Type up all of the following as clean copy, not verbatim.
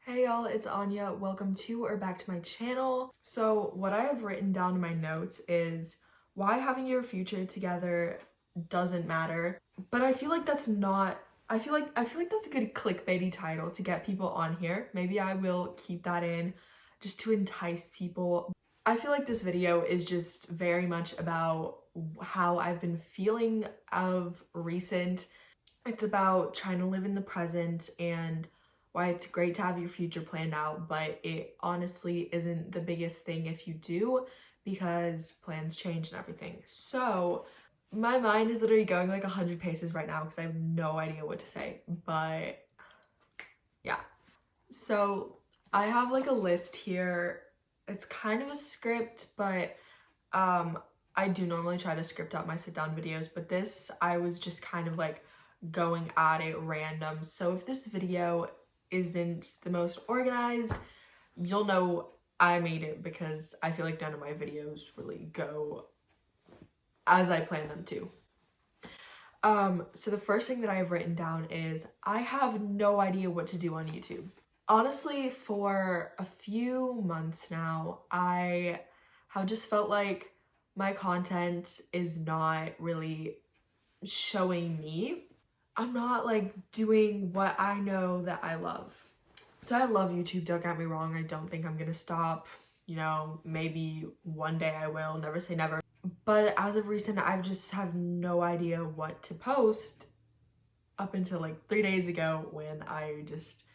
Hey y'all, it's Anya. Welcome to or back to my channel. So what I have written down in my notes is why having your future together doesn't matter. But I feel like that's not I feel like that's a good clickbaity title to get people on here. Maybe I will keep that in just to entice people. I feel like this video is just very much about how I've been feeling of recent. It's about trying to live in the present and why it's great to have your future planned out, but it honestly isn't the biggest thing if you do, because plans change and everything. So my mind is literally going like 100 paces right now because I have no idea what to say, but yeah. So I have like a list here. It's kind of a script, but I do normally try to script out my sit down videos, but this I was just kind of like going at it random. So if this video isn't the most organized, you'll know I made it because I feel like none of my videos really go as I plan them to. So the first thing that I have written down is I have no idea what to do on YouTube. Honestly, for a few months now, I have just felt like my content is not really showing me. I'm not like doing what I know that I love. So I love YouTube, don't get me wrong. I don't think I'm gonna stop. You know, maybe one day I will, never say never. But as of recent, I just have no idea what to post up until like 3 days ago when I just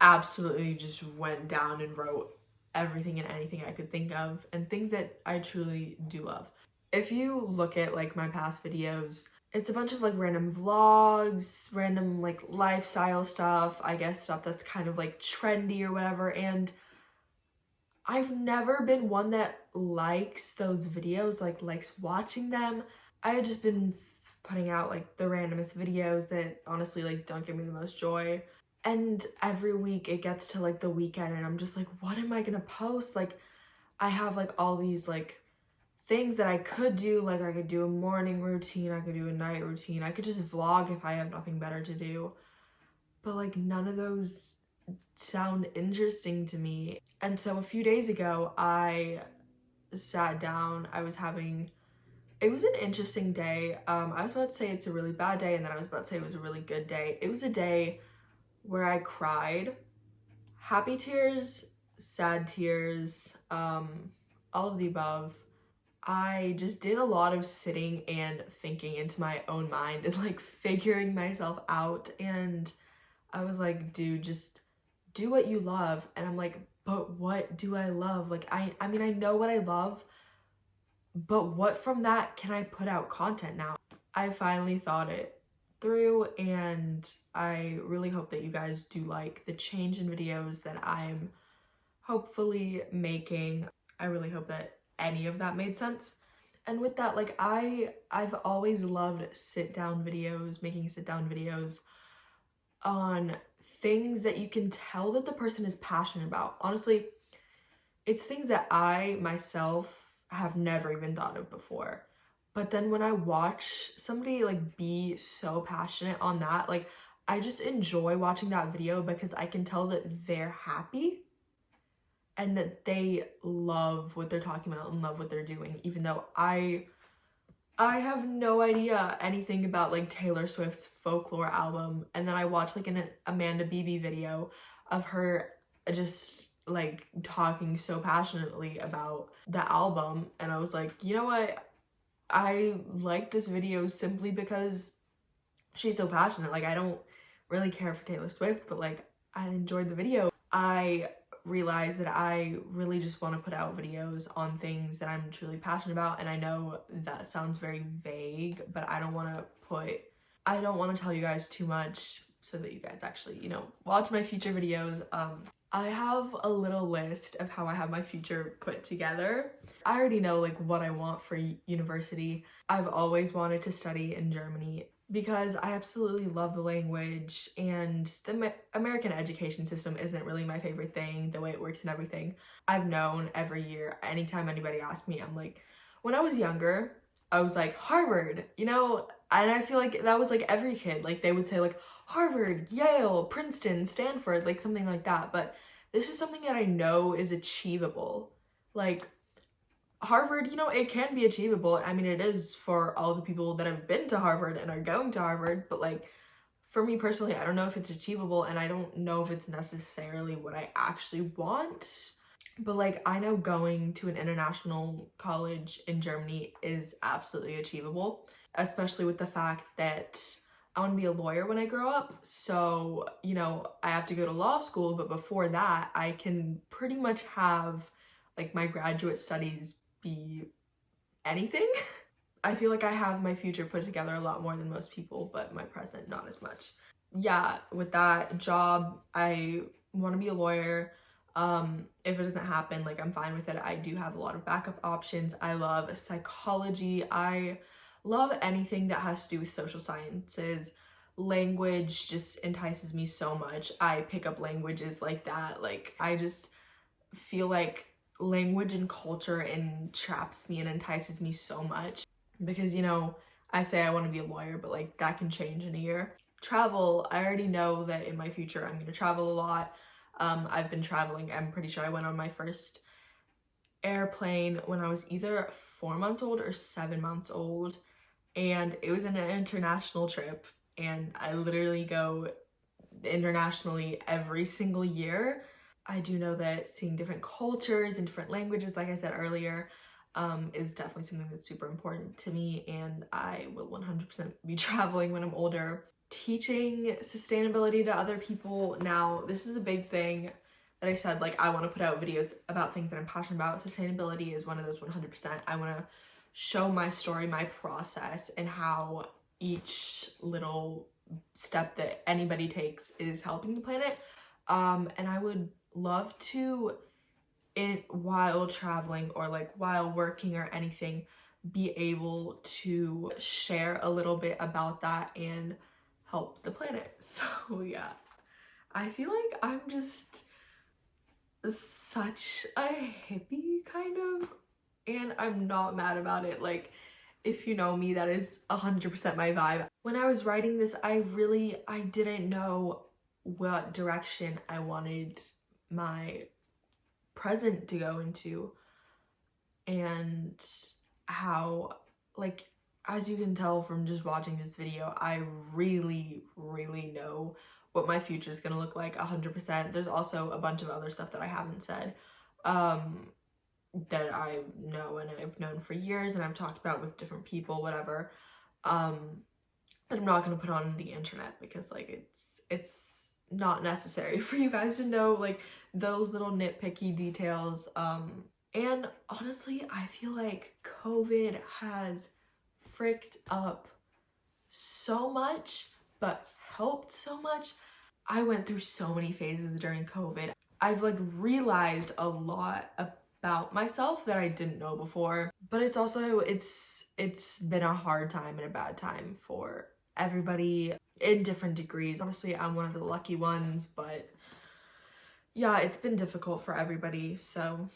absolutely just went down and wrote everything and anything I could think of and things that I truly do love. If you look at like my past videos, it's a bunch of like random vlogs, random like lifestyle stuff, I guess stuff that's kind of like trendy or whatever, and I've never been one that likes those videos, like likes watching them. I had just been putting out like the randomest videos that honestly like don't give me the most joy. And every week it gets to like the weekend and I'm just like, what am I gonna post? Like I have like all these like things that I could do, like I could do a morning routine, I could do a night routine, I could just vlog if I have nothing better to do. But like none of those sound interesting to me. And so a few days ago, I sat down, it was an interesting day. I was about to say it's a really bad day, and then I was about to say it was a really good day. It was a day where I cried. Happy tears, sad tears, all of the above. I just did a lot of sitting and thinking into my own mind and like figuring myself out, and I was like, dude, just do what you love. And I'm like, but what do I love? Like I mean I know what I love, but what from that can I put out content now? I finally thought it through, and I really hope that you guys do like the change in videos that I'm hopefully making. I really hope that any of that made sense. And with that, like I've always loved sit down videos, making sit down videos on things that you can tell that the person is passionate about. Honestly, it's things that I myself have never even thought of before. But then when I watch somebody like be so passionate on that, like I just enjoy watching that video because I can tell that they're happy and that they love what they're talking about and love what they're doing, even though I have no idea anything about like Taylor Swift's Folklore album. And then I watched like an Amanda Beebe video of her just like talking so passionately about the album, and I was like, you know what, I like this video simply because she's so passionate. Like I don't really care for Taylor Swift, but like I enjoyed the video. I realized that I really just want to put out videos on things that I'm truly passionate about, and I know that sounds very vague, but I don't want to tell you guys too much so that you guys actually, you know, watch my future videos. I have a little list of how I have my future put together. I already know like what I want for university. I've always wanted to study in Germany because I absolutely love the language, and the American education system isn't really my favorite thing, the way it works and everything. I've known every year, anytime anybody asks me, I'm like, when I was younger, I was like, Harvard, you know, And I feel like that was like every kid, like they would say like Harvard, Yale, Princeton, Stanford, like something like that. But this is something that I know is achievable. Like Harvard, you know, it can be achievable. I mean, it is for all the people that have been to Harvard and are going to Harvard, but like for me personally, I don't know if it's achievable, and I don't know if it's necessarily what I actually want. But like I know going to an international college in Germany is absolutely achievable, especially with the fact that I want to be a lawyer when I grow up. So, you know, I have to go to law school, but before that, I can pretty much have like my graduate studies be anything. I feel like I have my future put together a lot more than most people, but my present not as much. Yeah, with that job, I want to be a lawyer. If it doesn't happen, like I'm fine with it. I do have a lot of backup options. I love psychology. I love anything that has to do with social sciences. Language just entices me so much. I pick up languages like that. Like I just feel like language and culture entraps me and entices me so much because, you know, I say I want to be a lawyer, but like that can change in a year. Travel, I already know that in my future I'm going to travel a lot. I've been traveling. I'm pretty sure I went on my first airplane when I was either 4 months old or 7 months old, and it was an international trip, and I literally go internationally every single year. I do know that seeing different cultures and different languages, like I said earlier, is definitely something that's super important to me, and I will 100% be traveling when I'm older. Teaching sustainability to other people. Now, this is a big thing that I said, like, I want to put out videos about things that I'm passionate about. Sustainability is one of those 100%. I want to show my story, my process, and how each little step that anybody takes is helping the planet. And I would love to, while traveling or like while working or anything, be able to share a little bit about that and help the planet. So yeah, I feel like I'm just such a hippie kind of, and I'm not mad about it. Like, if you know me, that is 100% my vibe. When I was writing this, I didn't know what direction I wanted my present to go into, and how, like, as you can tell from just watching this video, I really know what my future is gonna look like 100%. There's also a bunch of other stuff that I haven't said that I know and I've known for years and I've talked about with different people, whatever, that I'm not gonna put on the internet because like it's not necessary for you guys to know like those little nitpicky details. And honestly, I feel like COVID has fricked up so much, but helped so much. I went through so many phases during COVID. I've like realized a lot about myself that I didn't know before, but it's also, it's been a hard time and a bad time for everybody in different degrees. Honestly, I'm one of the lucky ones, but yeah, it's been difficult for everybody, so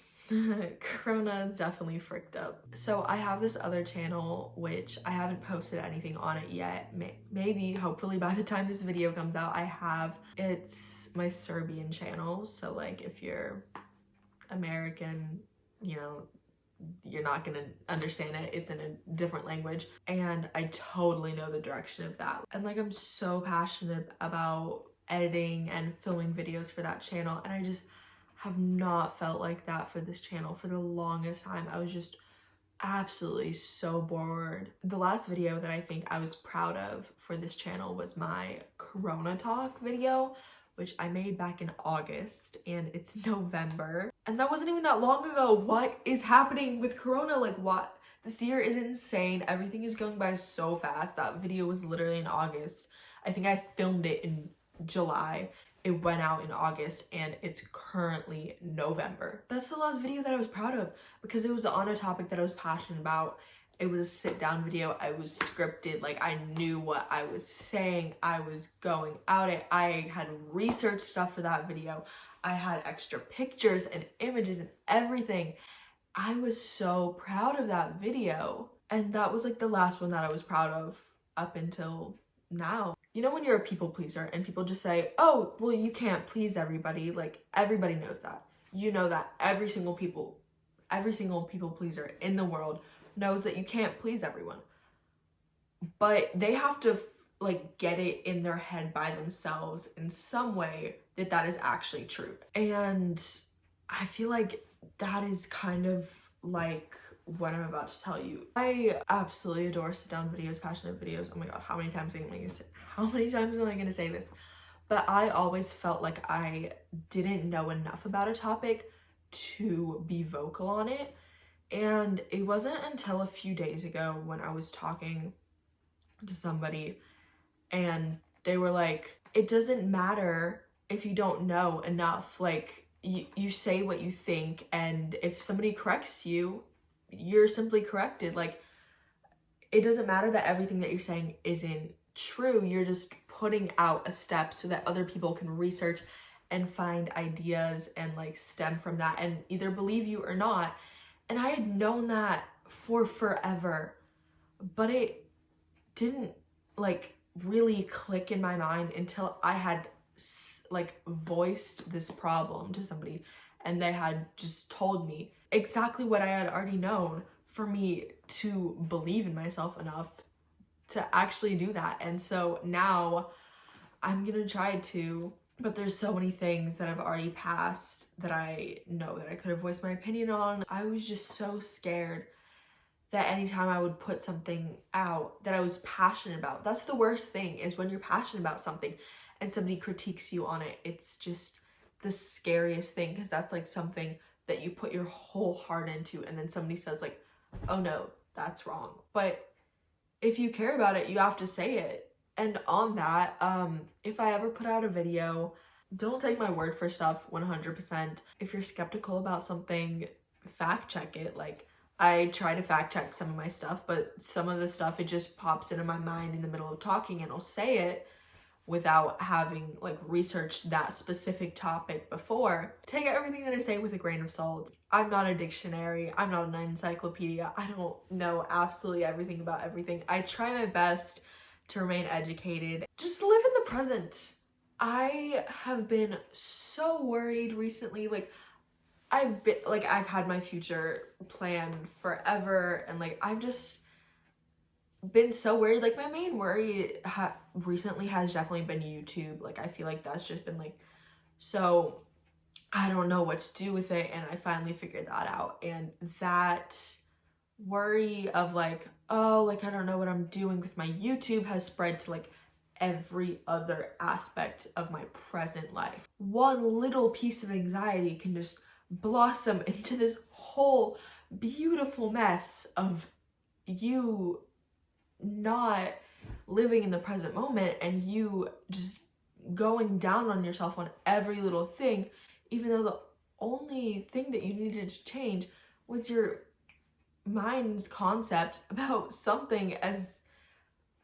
Corona is definitely fricked up. So I have this other channel, which I haven't posted anything on it yet. Maybe, hopefully by the time this video comes out, I have. It's my Serbian channel, so like if you're American, you know, you're not gonna understand it. It's in a different language, and I totally know the direction of that. And like I'm so passionate about editing and filming videos for that channel, and I just have not felt like that for this channel for the longest time. I was just absolutely so bored. The last video that I think I was proud of for this channel was my Corona talk video, which I made back in August, and it's November. And that wasn't even that long ago. What is happening with Corona? Like, what? This year is insane. Everything is going by so fast. That video was literally in August. I think I filmed it in July. It went out in August, and it's currently November. That's the last video that I was proud of because it was on a topic that I was passionate about. It was a sit-down video. I was scripted. Like, I knew what I was saying. I was going out it. I had researched stuff for that video. I had extra pictures and images and everything. I was so proud of that video. And that was like the last one that I was proud of up until now. You know when you're a people pleaser and people just say, oh, well, you can't please everybody. Like, everybody knows that. You know that every single people pleaser in the world knows that you can't please everyone. But they have to like get it in their head by themselves in some way that that is actually true. And I feel like that is kind of like what I'm about to tell you. I absolutely adore sit down videos, passionate videos. Oh my god, how many times am I gonna say this? But I always felt like I didn't know enough about a topic to be vocal on it. And it wasn't until a few days ago when I was talking to somebody and they were like, it doesn't matter if you don't know enough. Like, you say what you think, and if somebody corrects you, you're simply corrected. Like, it doesn't matter that everything that you're saying isn't true. You're just putting out a step so that other people can research and find ideas and like stem from that and either believe you or not. And I had known that for forever, but it didn't like really click in my mind until I had like voiced this problem to somebody and they had just told me exactly what I had already known for me to believe in myself enough to actually do that. And so now I'm gonna try to, but there's so many things that I've already passed that I know that I could have voiced my opinion on. I was just so scared that anytime I would put something out that I was passionate about, that's the worst thing, is when you're passionate about something and somebody critiques you on it. It's just the scariest thing, because that's like something that you put your whole heart into and then somebody says like, oh no, that's wrong. But if you care about it, you have to say it. And on that, if I ever put out a video, don't take my word for stuff 100%. If you're skeptical about something, fact check it. Like, I try to fact check some of my stuff, but some of the stuff, it just pops into my mind in the middle of talking and I'll say it without having like researched that specific topic before. Take everything that I say with a grain of salt. I'm not a dictionary. I'm not an encyclopedia. I don't know absolutely everything about everything. I try my best to remain educated. Just live in the present. I have been so worried recently. Like, I've had my future planned forever, and like I've just been so worried. Like, my main worry recently has definitely been YouTube. Like, I feel like that's just been like, so I don't know what to do with it, and I finally figured that out. And that worry of like, oh, like I don't know what I'm doing with my YouTube has spread to like every other aspect of my present life. One little piece of anxiety can just blossom into this whole beautiful mess of you not living in the present moment and you just going down on yourself on every little thing, even though the only thing that you needed to change was your mind's concept about something as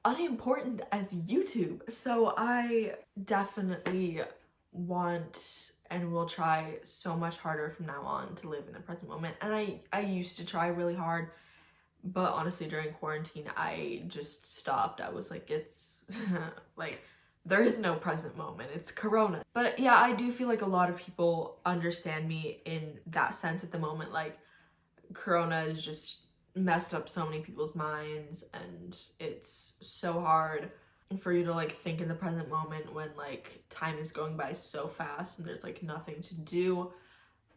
unimportant as YouTube. So I definitely want and will try so much harder from now on to live in the present moment. And I used to try really hard, but honestly during quarantine I just stopped. I was like, it's like, there is no present moment, it's Corona. But yeah, I do feel like a lot of people understand me in that sense at the moment. Like, Corona has just messed up so many people's minds, and it's so hard for you to like think in the present moment when like time is going by so fast and there's like nothing to do.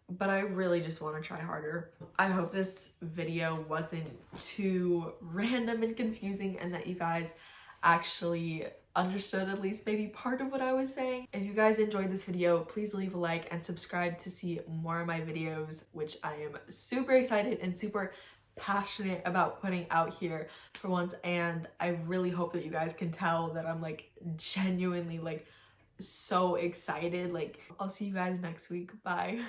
But I really just want to try harder. I hope this video wasn't too random and confusing, and that you guys actually understood at least maybe part of what I was saying. If you guys enjoyed this video, please leave a like and subscribe to see more of my videos, which I am super excited and super passionate about putting out here for once. And I really hope that you guys can tell that I'm like genuinely like so excited. Like, I'll see you guys next week. Bye.